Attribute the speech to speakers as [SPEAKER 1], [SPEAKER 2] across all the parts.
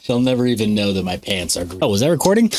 [SPEAKER 1] They'll never even know that my pants are green. Oh, was that recording?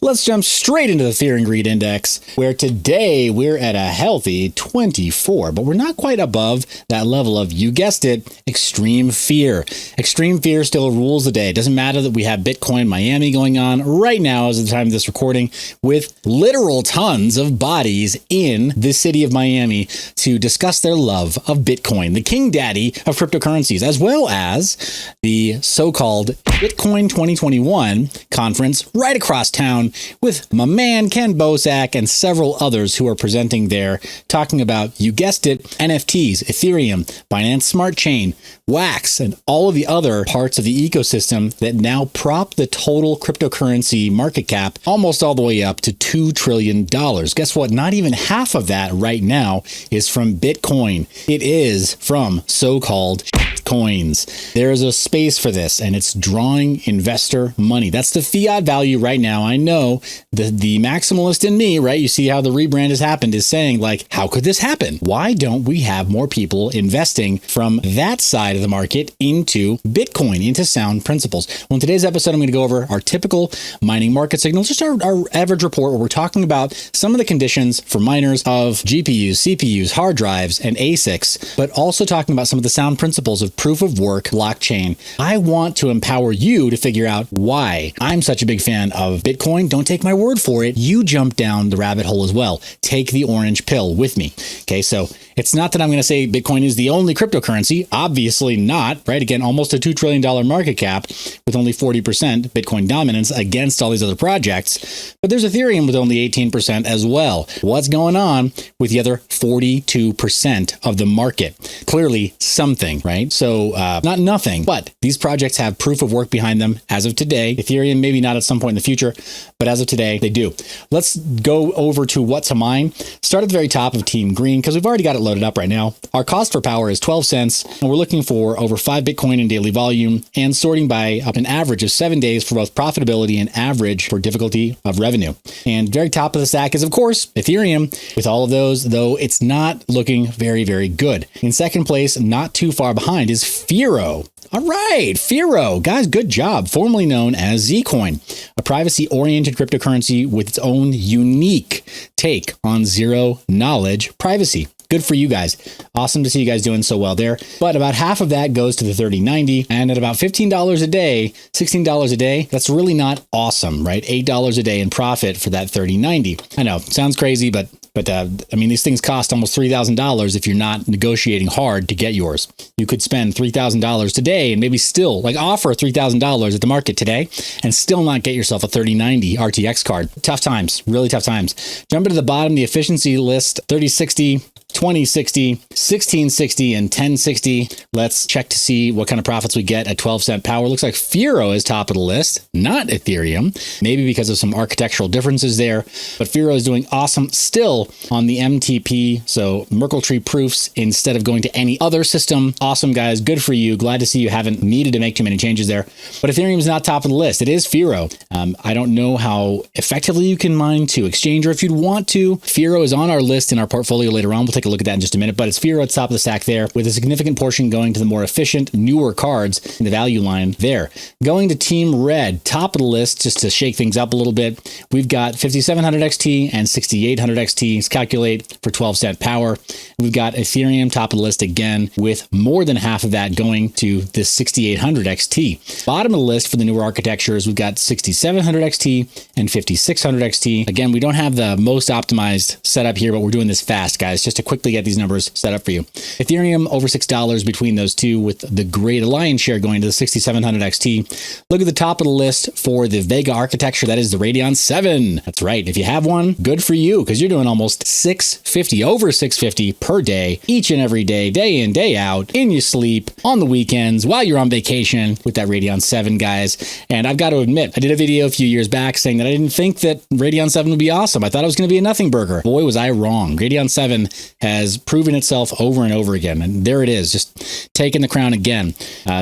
[SPEAKER 1] Let's jump straight into the Fear and Greed Index, where today we're at a healthy 24, but we're not quite above that level of, you guessed it, extreme fear. Extreme fear still rules the day. It doesn't matter that we have Bitcoin Miami going on right now as of the time of this recording, with literal tons of bodies in the city of Miami to discuss their love of Bitcoin, the king daddy of cryptocurrencies, as well as the so-called Bitcoin 2021 conference right across town with my man Ken Bosak and several others who are presenting there, talking about, you guessed it, NFTs, Ethereum, Binance Smart Chain, Wax, and all of the other parts of the ecosystem that now prop the total cryptocurrency market cap almost all the way up to $2 trillion. Guess what? Not even half of that right now is from Bitcoin. It is from so-called coins. There is a space for this, and it's drawing investor money. That's the fiat value right now. I know the maximalist in me, right? You see how the rebrand has happened, is saying, like, how could this happen? Why don't we have more people investing from that side of the market into Bitcoin, into sound principles? Well, in today's episode, I'm going to go over our typical mining market signals, just our average report where we're talking about some of the conditions for miners of GPUs, CPUs, hard drives, and ASICs, but also talking about some of the sound principles of proof of work blockchain. I want to empower you to figure out why I'm such a big fan of Bitcoin. Don't take my word for it. You jump down the rabbit hole as well. Take the orange pill with me. Okay, so it's not that I'm going to say Bitcoin is the only cryptocurrency. Obviously not, right? Again, almost a $2 trillion market cap with only 40% Bitcoin dominance against all these other projects. But there's Ethereum with only 18% as well. What's going on with the other 42% of the market? Clearly something, right? So not nothing, but these projects have proof of work behind them as of today. Ethereum, maybe not at some point in the future, but as of today, they do. Let's go over to what to mine. Start at the very top of Team Green, because we've already got it loaded up right now. Our cost for power is 12 cents, and we're looking for over 5 Bitcoin in daily volume and sorting by up an average of 7 days for both profitability and average for difficulty of revenue. And very top of the stack is, of course, Ethereum. With all of those, though, it's not looking very, very good. In second place, not too far behind, is Firo. All right, Firo, guys, good job. Formerly known as Zcoin, a privacy-oriented cryptocurrency with its own unique take on zero-knowledge privacy. Good for you guys. Awesome to see you guys doing so well there. But about half of that goes to the 3090, and at about $15 a day, $16 a day, that's really not awesome, right? $8 a day in profit for that 3090. I know, sounds crazy, but I mean, these things cost almost $3,000 if you're not negotiating hard to get yours. You could spend $3,000 today and maybe still offer $3,000 at the market today and still not get yourself a 3090 RTX card. Tough times, really tough times. Jump to the bottom, the efficiency list, 3060, 2060, 1660, and 1060. Let's check to see what kind of profits we get at 12-cent power. Looks like Firo is top of the list, not Ethereum, maybe because of some architectural differences there. But Firo is doing awesome still on the MTP, so Merkle Tree proofs instead of going to any other system. Awesome, guys. Good for you. Glad to see you haven't needed to make too many changes there. But Ethereum is not top of the list. It is Firo. I don't know how effectively you can mine to exchange, or if you'd want to. Firo is on our list in our portfolio later on. We'll take a look at that in just a minute, but it's Firo at the top of the stack there, with a significant portion going to the more efficient, newer cards in the value line there. Going to Team Red, top of the list, just to shake things up a little bit, we've got 5700 XT and 6800 XT. Calculate for 12-cent power. We've got Ethereum top of the list again, with more than half of that going to the 6800 XT. Bottom of the list for the newer architectures, we've got 6700 XT and 5600 XT. Again, we don't have the most optimized setup here, but we're doing this fast, guys, just to quickly get these numbers set up for you. Ethereum over $6 between those two, with the great alliance share going to the 6700 XT. Look at the top of the list for the Vega architecture. That is the Radeon 7. That's right. If you have one, good for you, because you're doing almost $650, over $650 per day, each and every day, day in, day out, in your sleep, on the weekends, while you're on vacation with that Radeon 7, guys. And I've got to admit, I did a video a few years back saying that I didn't think that Radeon 7 would be awesome. I thought it was going to be a nothing burger. Boy, was I wrong. Radeon 7 has proven itself over and over again. And there it is, just taking the crown again,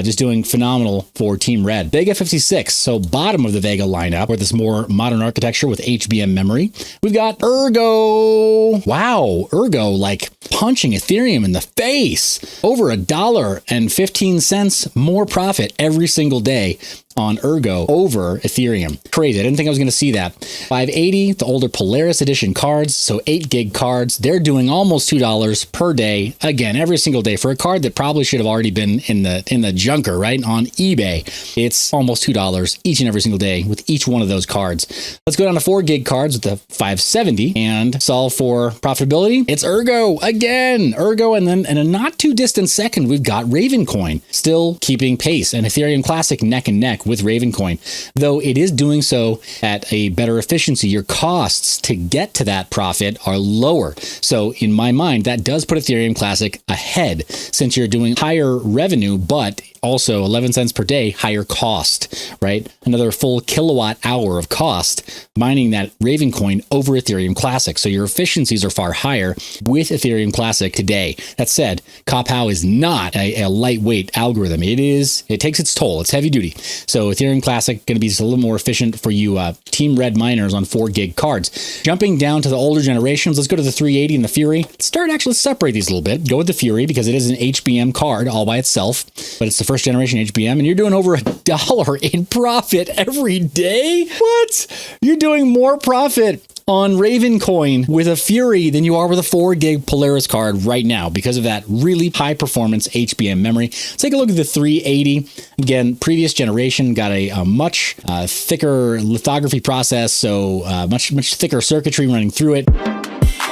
[SPEAKER 1] just doing phenomenal for Team Red. Vega 56, so bottom of the Vega lineup, with this more modern architecture with HBM memory. We've got Ergo. Wow, Ergo like punching Ethereum in the face. Over $1.15 more profit every single day on Ergo over Ethereum. Crazy. I didn't think I was going to see that. 580, the older Polaris edition cards, so 8 gig cards. They're doing almost $2 per day. Again, every single day for a card that probably should have already been in the junker, right? On eBay. It's almost $2 each and every single day with each one of those cards. Let's go down to 4 gig cards with the 570 and solve for profitability. It's Ergo again. Ergo, and then in a not too distant second, we've got Ravencoin still keeping pace, and Ethereum Classic neck and neck with Ravencoin, though it is doing so at a better efficiency. Your costs to get to that profit are lower. So in my mind, that does put Ethereum Classic ahead, since you're doing higher revenue, but also 11 cents per day higher cost, right? Another full kilowatt hour of cost mining that Ravencoin over Ethereum Classic. So your efficiencies are far higher with Ethereum Classic today. That said, CopHow is not a lightweight algorithm. It takes its toll. It's heavy duty. So Ethereum Classic going to be just a little more efficient for you Team Red miners on 4 gig cards. Jumping down to the older generations, let's go to the 380 and the Fury. Let's separate these a little bit. Go with the Fury because it is an HBM card all by itself, but it's the first generation HBM, and you're doing over $1 in profit every day. What? You're doing more profit on Ravencoin with a Fury than you are with a 4 gig Polaris card right now because of that really high performance HBM memory. Let's take a look at the 380. Again, previous generation got a much thicker lithography process, so much thicker circuitry running through it.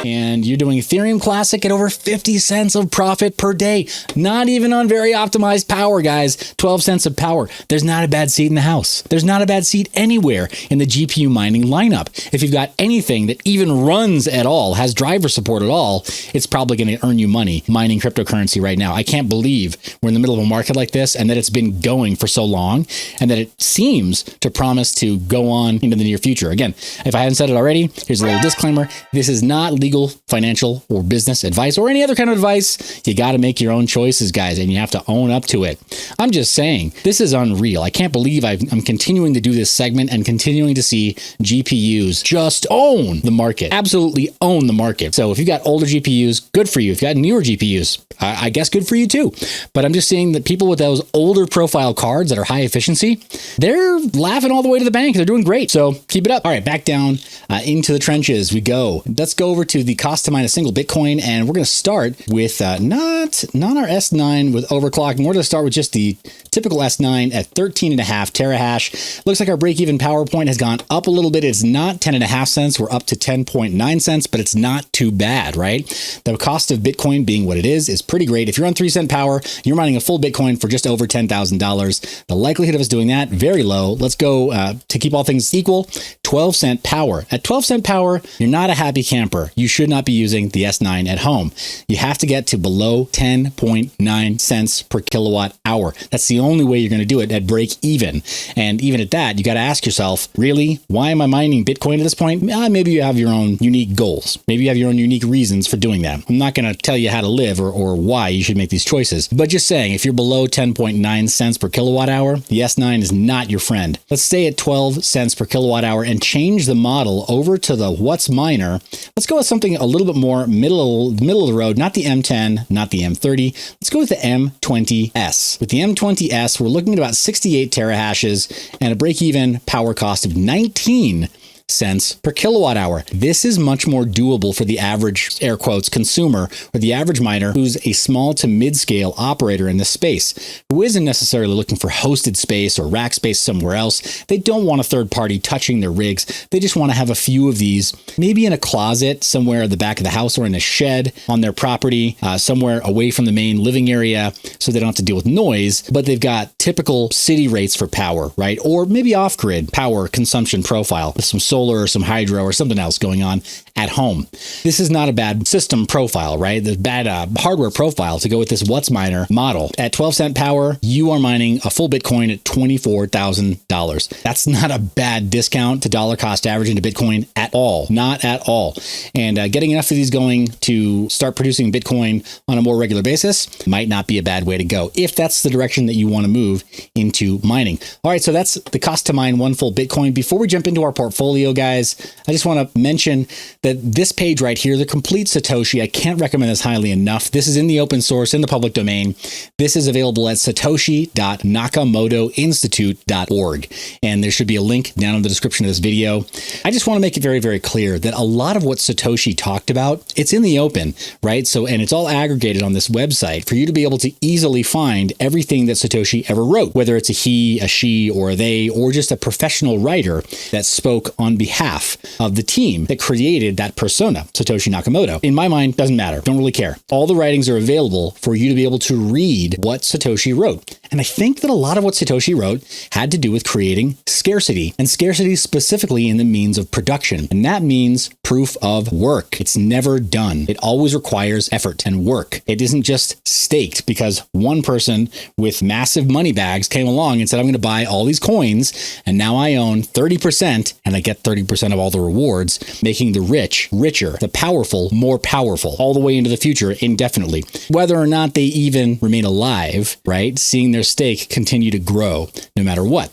[SPEAKER 1] And you're doing Ethereum Classic at over 50 cents of profit per day. Not even on very optimized power, guys. 12 cents of power. There's not a bad seat in the house. There's not a bad seat anywhere in the GPU mining lineup. If you've got anything that even runs at all, has driver support at all, it's probably going to earn you money mining cryptocurrency right now. I can't believe we're in the middle of a market like this and that it's been going for so long and that it seems to promise to go on into the near future. Again, if I haven't said it already, here's a little disclaimer. This is not legal, financial, or business advice, or any other kind of advice. You got to make your own choices, guys, and you have to own up to it. I'm just saying, this is unreal. I can't believe I'm continuing to do this segment and continuing to see GPUs just own the market, absolutely own the market. So if you've got older GPUs, good for you. If you've got newer GPUs, I guess good for you too. But I'm just seeing that people with those older profile cards that are high efficiency, they're laughing all the way to the bank. They're doing great. So keep it up. All right, back down into the trenches we go. Let's go over to the cost to mine a single Bitcoin, and we're going to start with not our S9 with overclocking. We're going to start with just the typical S9 at 13.5 terahash. Looks like our break-even power point has gone up a little bit. It's not 10.5 cents. We're up to 10.9 cents, but it's not too bad, right? The cost of Bitcoin being what it is pretty great. If you're on 3 cent power, you're mining a full Bitcoin for just over $10,000. The likelihood of us doing that, very low. Let's go to keep all things equal, 12 cent power. At 12 cent power, you're not a happy camper. You should not be using the S9 at home. You have to get to below 10.9 cents per kilowatt hour. That's the only way you're going to do it at break even. And even at that, you got to ask yourself, really, why am I mining Bitcoin at this point? Maybe you have your own unique goals. Maybe you have your own unique reasons for doing that. I'm not going to tell you how to live or why you should make these choices, but just saying, if you're below 10.9 cents per kilowatt hour, the S9 is not your friend. Let's stay at 12 cents per kilowatt hour and change the model over to the What's Miner. Let's go with something a little bit more middle of the road, not the M10, not the M30. Let's go with the M20S. With the M20S, we're looking at about 68 terahashes and a break-even power cost of 19 cents per kilowatt hour. This is much more doable for the average, air quotes, consumer, or the average miner who's a small to mid-scale operator in this space, who isn't necessarily looking for hosted space or rack space somewhere else. They don't want a third party touching their rigs. They just want to have a few of these, maybe in a closet somewhere at the back of the house or in a shed on their property, somewhere away from the main living area, so they don't have to deal with noise, but they've got typical city rates for power, right? Or maybe off-grid power consumption profile with some solar solar or some hydro or something else going on at home. This is not a bad system profile, right? The bad hardware profile to go with this WhatsMiner model. At 12 cent power, you are mining a full Bitcoin at $24,000. That's not a bad discount to dollar cost average into Bitcoin at all. Not at all. And getting enough of these going to start producing Bitcoin on a more regular basis might not be a bad way to go if that's the direction that you want to move into mining. All right, so that's the cost to mine one full Bitcoin. Before we jump into our portfolio, guys, I just want to mention that this page right here, the complete Satoshi, I can't recommend this highly enough. This is in the open source, in the public domain. This is available at satoshi.nakamotoinstitute.org. And there should be a link down in the description of this video. I just want to make it very, very clear that a lot of what Satoshi talked about, it's in the open, right? So, and it's all aggregated on this website for you to be able to easily find everything that Satoshi ever wrote, whether it's a he, a she, or a they, or just a professional writer that spoke on behalf of the team that created that persona, Satoshi Nakamoto. In my mind, doesn't matter. Don't really care. All the writings are available for you to be able to read what Satoshi wrote. And I think that a lot of what Satoshi wrote had to do with creating scarcity, and scarcity specifically in the means of production. And that means proof of work. It's never done. It always requires effort and work. It isn't just staked because one person with massive money bags came along and said, I'm going to buy all these coins, and now I own 30% and I get 30% of all the rewards, making the rich richer, the powerful more powerful, all the way into the future indefinitely. Whether or not they even remain alive, right? Seeing their stake continue to grow no matter what.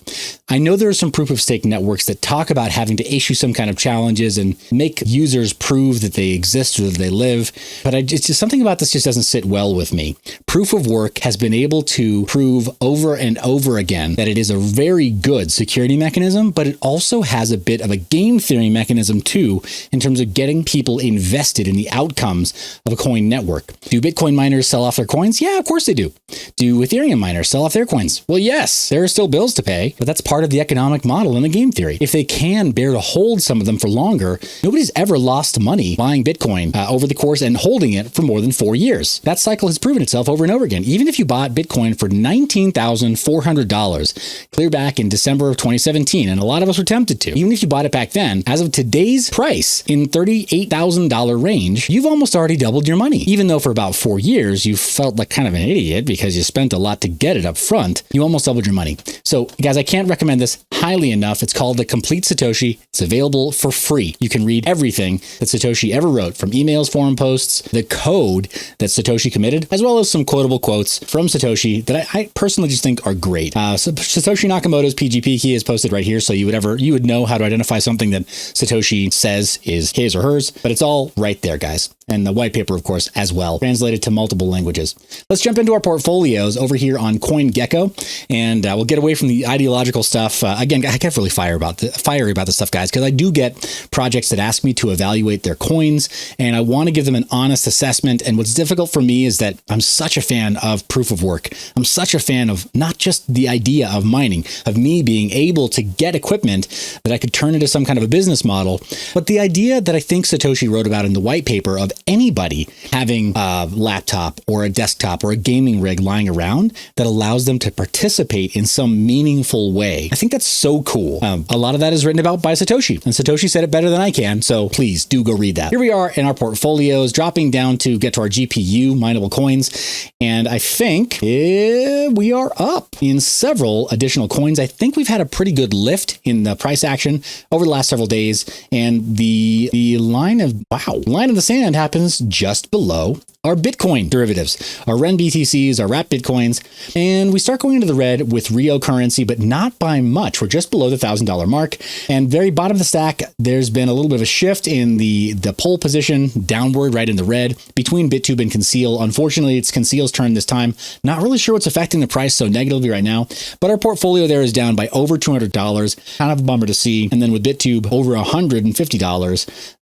[SPEAKER 1] I know there are some proof of stake networks that talk about having to issue some kind of challenges and make users prove that they exist or that they live, but it's just something about this just doesn't sit well with me. Proof of work has been able to prove over and over again that it is a very good security mechanism, but it also has a bit of a game theory mechanism too, in terms of getting people invested in the outcomes of a coin network. Do Bitcoin miners sell off their coins? Yeah, of course they do. Do Ethereum miners sell off their coins? Well, yes, there are still bills to pay, but that's part of the economic model and the game theory. If they can bear to hold some of them for longer, nobody's ever lost money buying Bitcoin over the course and holding it for more than 4 years. That cycle has proven itself over and over again. Even if you bought Bitcoin for $19,400 clear back in December of 2017, and a lot of us were tempted to, even if you bought it back then, as of today's price in $38,000 range, you've almost already doubled your money. Even though for about 4 years, you felt like kind of an idiot because you spent a lot to get it up front, you almost doubled your money. So guys, I can't recommend this highly enough. It's called The Complete Satoshi. It's available for free. You can read everything that Satoshi ever wrote, from emails, forum posts, the code that Satoshi committed, as well as some quotable quotes from Satoshi that I personally just think are great. So Satoshi Nakamoto's PGP key is posted right here, so you would know how to identify something that Satoshi says is his or hers, but it's all right there, guys. And the white paper, of course, as well, translated to multiple languages. Let's jump into our portfolios over here on CoinGecko, and we'll get away from the ideological stuff. Again, I get really fiery about this stuff, guys, because I do get projects that ask me to evaluate their coins, and I want to give them an honest assessment. And what's difficult for me is that I'm such a fan of proof of work. I'm such a fan of not just the idea of mining, of me being able to get equipment that I could turn into some kind of a business model, but the idea that I think Satoshi wrote about in the white paper of anybody having a laptop or a desktop or a gaming rig lying around that allows them to participate in some meaningful way. I think that's so cool. A lot of that is written about by Satoshi, and Satoshi said it better than I can, so please do go read that. Here we are in our portfolios, dropping down to get to our GPU mineable coins, and I think we are up in several additional coins. I think we've had a pretty good lift in the price action over the last several days, and the line of the sand happens just below our Bitcoin derivatives, our REN BTCs, our wrapped Bitcoins, and we start going into the red with Rio currency, but not by much. We're just below the $1,000 mark, and very bottom of the stack, there's been a little bit of a shift in the pole position downward, right in the red, between BitTube and Conceal. Unfortunately, it's Conceal's turn this time. Not really sure what's affecting the price so negatively right now, but our portfolio there is down by over $200. Kind of a bummer to see. And then with BitTube over $150,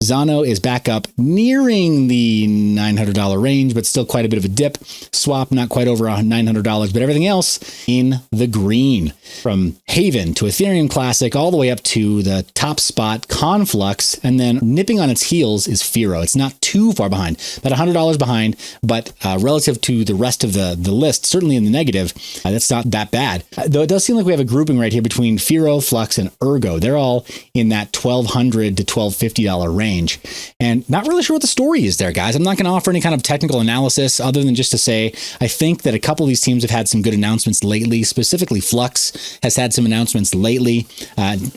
[SPEAKER 1] Zano is back up nearing the $900 range. range, but still quite a bit of a dip. Swap not quite over $900, but everything else in the green. From Haven to Ethereum Classic, all the way up to the top spot, Conflux, and then nipping on its heels is Firo. It's not too far behind, about $100 behind, but relative to the rest of the list, certainly in the negative, that's not that bad. Though it does seem like we have a grouping right here between Firo, Flux, and Ergo. They're all in that $1,200 to $1,250 range. And not really sure what the story is there, guys. I'm not going to offer any kind of technical analysis other than just to say, I think that a couple of these teams have had some good announcements lately. Specifically, Flux has had some announcements lately.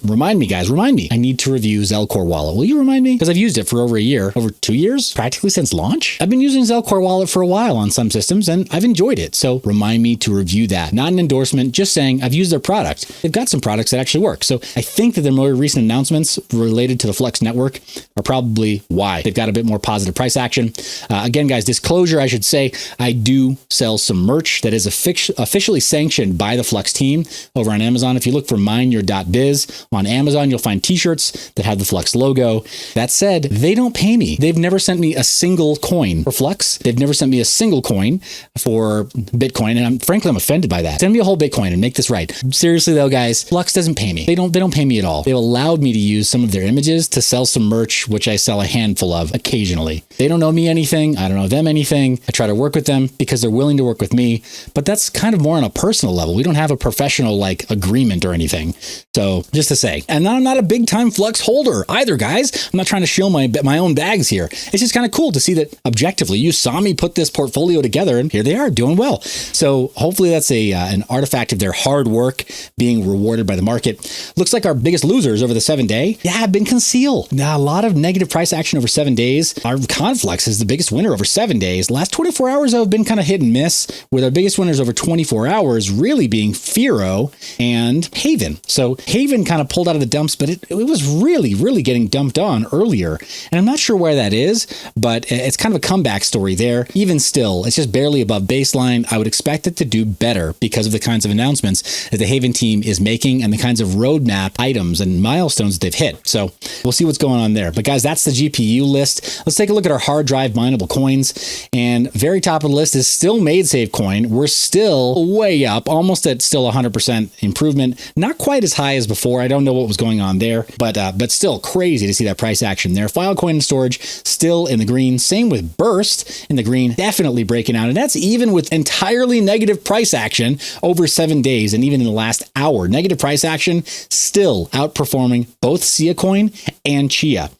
[SPEAKER 1] Remind me, guys, remind me. I need to review Zelcore Wallet. Will you remind me? Because I've used it for over a year, over 2 years, practically since launch. I've been using Zelcore Wallet for a while on some systems, and I've enjoyed it. So remind me to review that. Not an endorsement, just saying I've used their product. They've got some products that actually work. So I think that their more recent announcements related to the Flux network are probably why. They've got a bit more positive price action. Again, guys, disclosure, I should say, I do sell some merch that is officially sanctioned by the Flux team over on Amazon. If you look for mineyourbiz on Amazon, you'll find t-shirts that have the Flux logo. That said, they don't pay me. They've never sent me a single coin for Flux. They've never sent me a single coin for Bitcoin. And frankly, I'm offended by that. Send me a whole Bitcoin and make this right. Seriously though, guys, Flux doesn't pay me. They don't pay me at all. They've allowed me to use some of their images to sell some merch, which I sell a handful of occasionally. They don't owe me anything. I don't owe them anything. I try to work with them because they're willing to work with me, but that's kind of more on a personal level. We don't have a professional agreement or anything. So just to say, and I'm not a big time Flux holder either, guys. I'm not trying to shill my own bags here. It's just kind of cool to see that objectively you saw me put this portfolio together and here they are doing well. So hopefully that's an artifact of their hard work being rewarded by the market. Looks like our biggest losers over the 7-day, have been Conceal. Now, a lot of negative price action over 7 days. Our Conflux is the biggest winner over 7 days. The last 24 hours have been kind of hit and miss, with our biggest winners over 24 hours really being Firo and Haven. So Haven kind of pulled out of the dumps, but it was really getting dumped on earlier. And I'm not sure where that is, but it's kind of a comeback story there. Even still, it's just barely above baseline. I would expect it to do better because of the kinds of announcements that the Haven team is making and the kinds of roadmap items and milestones that they've hit. So we'll see what's going on there. But guys, that's the GPU list. Let's take a look at our hard drive mineable coins. And very top of the list is still MaidSafe coin. We're still way up, almost at still 100% improvement. Not quite as high as before. I don't know what was going on there, but still crazy to see that price action there. Filecoin and storage still in the green. Same with Burst in the green, definitely breaking out. And that's even with entirely negative price action over 7 days. And even in the last hour, negative price action still outperforming both Sia coin and Chia.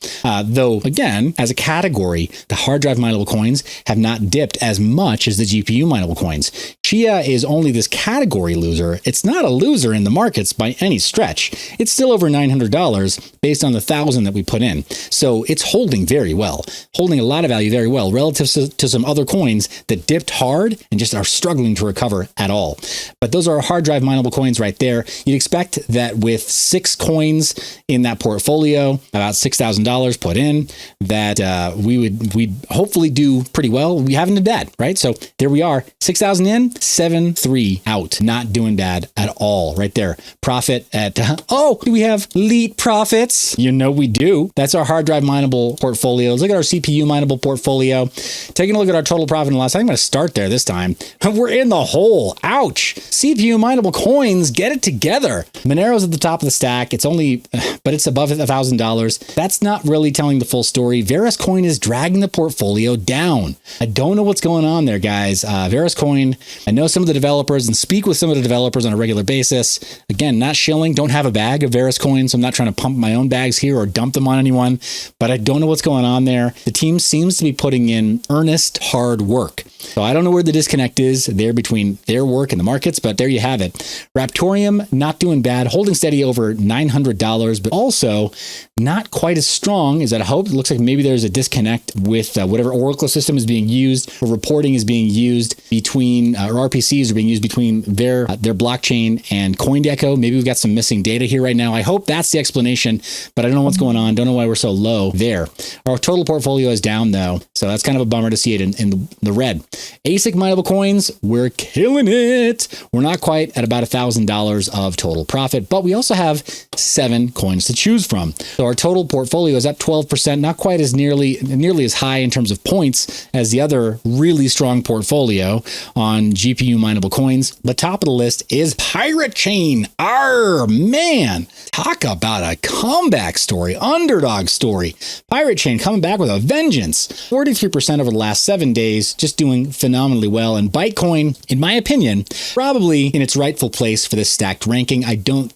[SPEAKER 1] Though again, as a category, the hard drive mineable coins have not dipped as much as the GPU mineable coins. Chia is only this category loser. It's not a loser in the markets by any stretch. It's still over $900 based on the 1,000 that we put in. So it's holding very well, holding a lot of value very well relative to some other coins that dipped hard and just are struggling to recover at all. But those are hard drive mineable coins right there. You'd expect that with 6 coins in that portfolio, about $6,000 put in, that we'd hopefully do pretty well. We haven't done bad, right? So there we are, 6,000 in, 7,300 out. Not doing bad at all, right there. Profit at do we have elite profits? You know we do. That's our hard drive mineable portfolios. Look at our CPU mineable portfolio. Taking a look at our total profit and loss. I'm going to start there this time. We're in the hole. Ouch. CPU mineable coins, get it together. Monero's at the top of the stack. It's only, but it's above $1,000. That's not really telling the full story. Varus coin is dragging the portfolio down. I don't know what's going on there, guys. Varus coin, I know some of the developers and speak with some of the developers on a regular basis. Again, not shilling, don't have a bag of Varus coins. So I'm not trying to pump my own bags here or dump them on anyone, but I don't know what's going on there. The team seems to be putting in earnest, hard work. So I don't know where the disconnect is there between their work and the markets, but there you have it. Raptorium, not doing bad, holding steady over $900, but also not quite as strong as I'd hoped. It looks like maybe there's a disconnect with whatever Oracle system is being used, or reporting is being used between, or RPCs are being used between their blockchain and CoinGecko. Maybe we've got some missing data here right now. I hope that's the explanation, but I don't know what's going on. Don't know why we're so low there. Our total portfolio is down though, so that's kind of a bummer to see it in the red. ASIC mineable coins, we're killing it. We're not quite at about $1,000 of total profit, but we also have 7 coins to choose from. So our total portfolio is up 12%, not quite as nearly as high in terms of points as the other really strong portfolio on GPU mineable coins. The top of the list is Pirate Chain. Man, talk about a comeback story, underdog story. Pirate Chain coming back with a vengeance. 43% over the last 7 days, just doing phenomenally well. And Bitcoin, in my opinion, probably in its rightful place for this stacked ranking. Do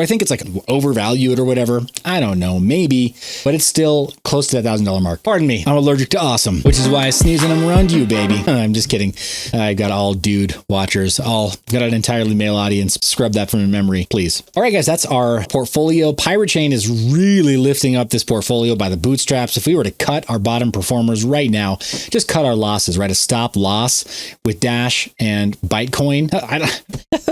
[SPEAKER 1] I think it's like overvalued or whatever? I don't know, maybe, but it's still close to that $1,000 mark. Pardon me, I'm allergic to awesome, which is why I sneeze when I'm around you, baby. I'm just kidding. I got all dude watchers, got an entirely male audience. Scrub that from your memory, please. All right, guys, that's our portfolio. Pirate Chain is really lifting up this portfolio by the bootstraps. If we were to cut our bottom performers right now, just cut our losses, right? A stop loss with Dash and Bitcoin.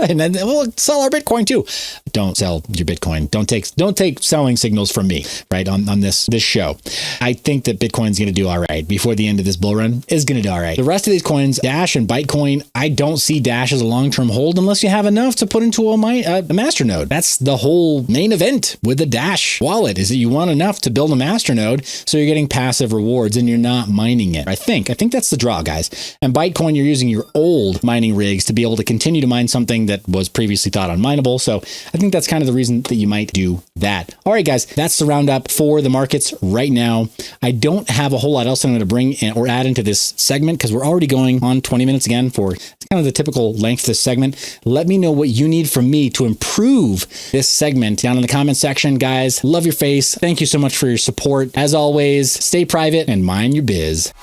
[SPEAKER 1] And then we'll sell our Bitcoin too. Don't sell your Bitcoin. Don't take selling signals from me, right? On this show. I think that Bitcoin's going to do all right before the end of this bull run is going to do all right. The rest of these coins, Dash and Bitcoin, I don't see Dash as a long-term hold unless you have enough to put into a masternode. That's the whole main event with the Dash wallet, is that you want enough to build a masternode so you're getting passive rewards and you're not mining it. I think that's the draw, guys. And Bitcoin, you're using your old mining rigs to be able to continue to mine something that was previously thought unmineable. So I think that's kind of the reason that you might do that. All right, guys, that's the roundup for the markets right now. I don't have a whole lot else I'm going to bring in or add into this segment because we're already going on 20 minutes again for kind of the typical length of this segment. Let me know what you need from me to improve this segment down in the comment section, guys. Love your face. Thank you so much for your support. As always, stay private and mind your biz.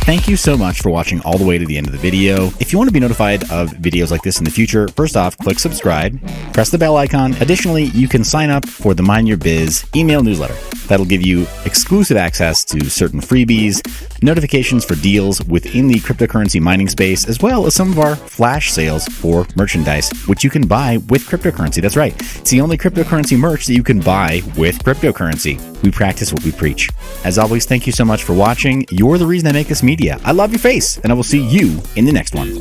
[SPEAKER 2] Thank you so much for watching all the way to the end of the video. If you want to be notified of videos like this in the future, first off, click subscribe, press the bell icon. Additionally, you can sign up for the Mind Your Biz email newsletter. That'll give you exclusive access to certain freebies, notifications for deals within the cryptocurrency mining space, as well as some of our flash sales for merchandise, which you can buy with cryptocurrency. That's right. It's the only cryptocurrency merch that you can buy with cryptocurrency. We practice what we preach. As always, thank you so much for watching. You're the reason I make this media. I love your face, and I will see you in the next one.